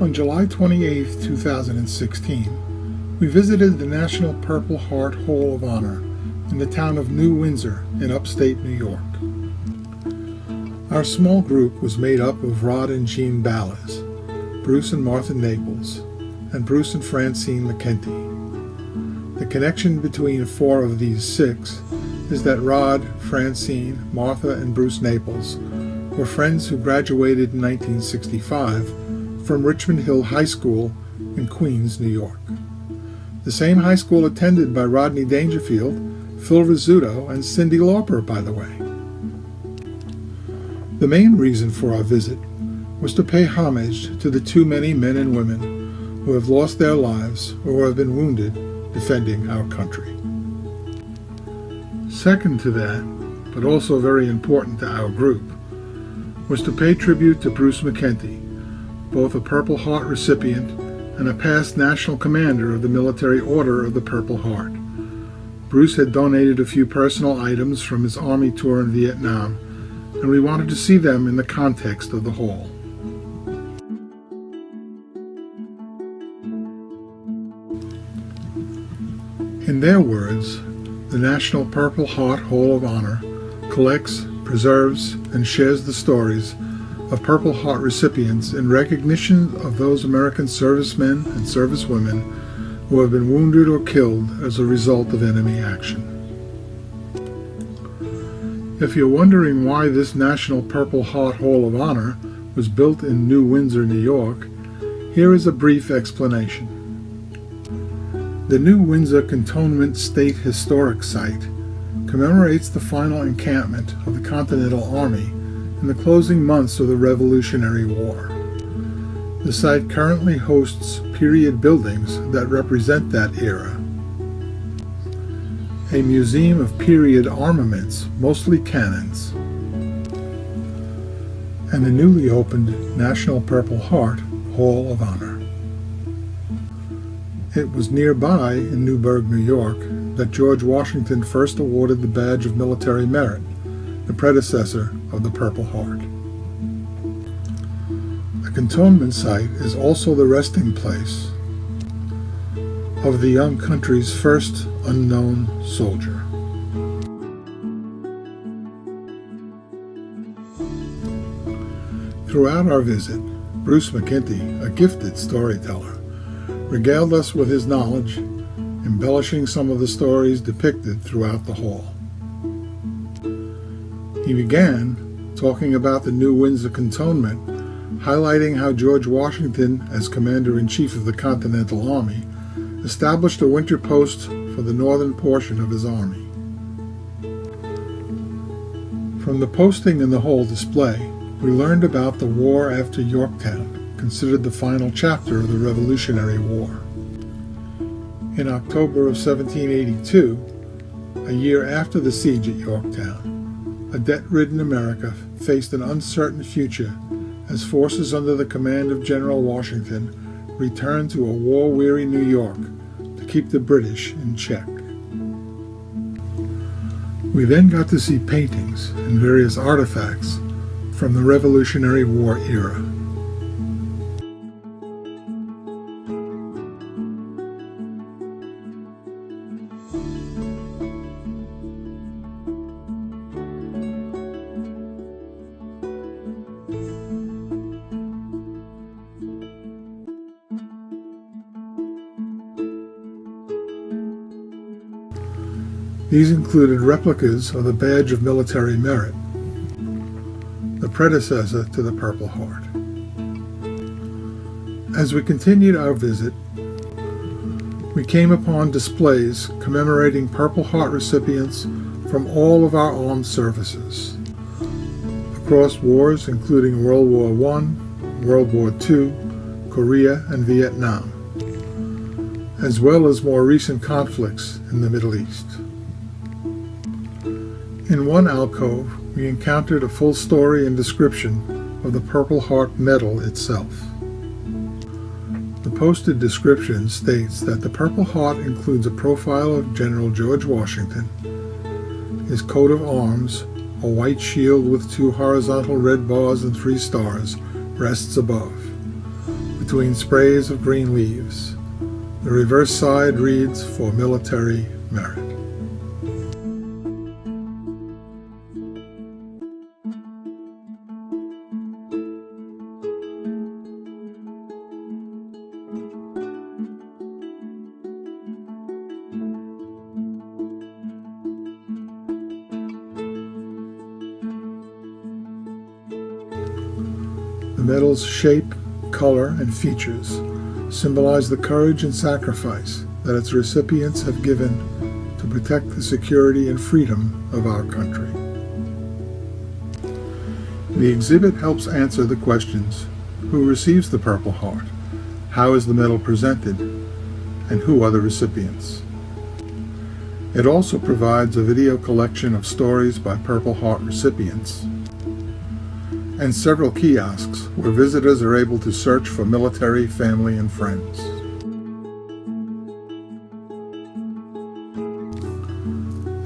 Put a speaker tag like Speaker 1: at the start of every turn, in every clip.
Speaker 1: On July 28, 2016, we visited the National Purple Heart Hall of Honor in the town of New Windsor in upstate New York. Our small group was made up of Rod and Jean Ballas, Bruce and Martha Naples, and Bruce and Francine McKenty. The connection between four of these six is that Rod, Francine, Martha, and Bruce Naples were friends who graduated in 1965 from Richmond Hill High School in Queens, New York. The same high school attended by Rodney Dangerfield, Phil Rizzuto, and Cyndi Lauper, by the way. The main reason for our visit was to pay homage to the too many men and women who have lost their lives or who have been wounded defending our country. Second to that, but also very important to our group, was to pay tribute to Bruce McKenty, both a Purple Heart recipient and a past national commander of the Military Order of the Purple Heart. Bruce had donated a few personal items from his Army tour in Vietnam, and we wanted to see them in the context of the hall. In their words, the National Purple Heart Hall of Honor collects, preserves, and shares the stories of Purple Heart recipients in recognition of those American servicemen and servicewomen who have been wounded or killed as a result of enemy action. If you're wondering why this National Purple Heart Hall of Honor was built in New Windsor, New York, here is a brief explanation. The New Windsor Cantonment State Historic Site commemorates the final encampment of the Continental Army in the closing months of the Revolutionary War. The site currently hosts period buildings that represent that era. A museum of period armaments, mostly cannons, and the newly opened National Purple Heart Hall of Honor. It was nearby in Newburgh, New York, that George Washington first awarded the Badge of Military Merit, the predecessor of the Purple Heart. The cantonment site is also the resting place of the young country's first unknown soldier. Throughout our visit, Bruce McKenty, a gifted storyteller, regaled us with his knowledge, embellishing some of the stories depicted throughout the hall. He began talking about the New Windsor Cantonment, highlighting how George Washington, as Commander-in-Chief of the Continental Army, established a winter post for the northern portion of his army. From the posting in the hall display, we learned about the war after Yorktown, considered the final chapter of the Revolutionary War. In October of 1782, a year after the siege at Yorktown, a debt-ridden America faced an uncertain future as forces under the command of General Washington returned to a war-weary New York to keep the British in check. We then got to see paintings and various artifacts from the Revolutionary War era. These included replicas of the Badge of Military Merit, the predecessor to the Purple Heart. As we continued our visit, we came upon displays commemorating Purple Heart recipients from all of our armed services, across wars including World War I, World War II, Korea, and Vietnam, as well as more recent conflicts in the Middle East. In one alcove, we encountered a full story and description of the Purple Heart medal itself. The posted description states that the Purple Heart includes a profile of General George Washington, his coat of arms, a white shield with 2 horizontal red bars and 3 stars, rests above, with between sprays of green leaves. The reverse side reads, "For military merit." The medal's shape, color, and features symbolize the courage and sacrifice that its recipients have given to protect the security and freedom of our country. The exhibit helps answer the questions: who receives the Purple Heart? How is the medal presented? And who are the recipients? It also provides a video collection of stories by Purple Heart recipients and several kiosks where visitors are able to search for military, family, and friends.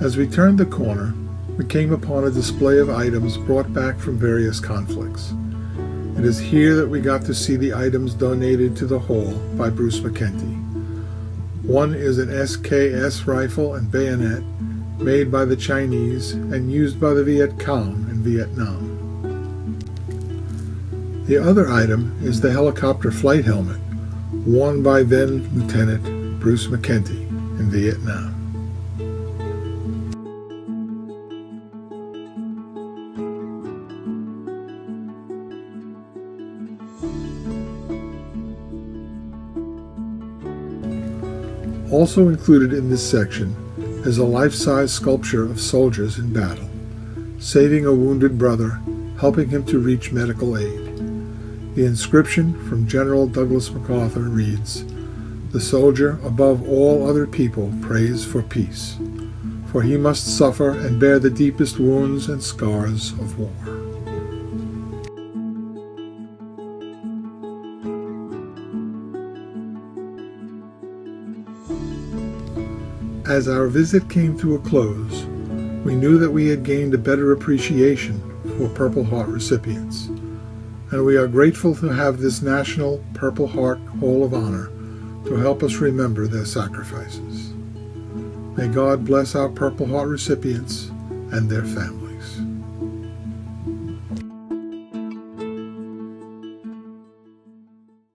Speaker 1: As we turned the corner, we came upon a display of items brought back from various conflicts. It is here that we got to see the items donated to the hall by Bruce McKenty. One is an SKS rifle and bayonet made by the Chinese and used by the Viet Cong in Vietnam. The other item is the helicopter flight helmet worn by then Lieutenant Bruce McKenty in Vietnam. Also included in this section is a life-size sculpture of soldiers in battle, saving a wounded brother, helping him to reach medical aid. The inscription from General Douglas MacArthur reads, "The soldier above all other people prays for peace, for he must suffer and bear the deepest wounds and scars of war." As our visit came to a close, we knew that we had gained a better appreciation for Purple Heart recipients, and we are grateful to have this National Purple Heart Hall of Honor to help us remember their sacrifices. May God bless our Purple Heart recipients and their families.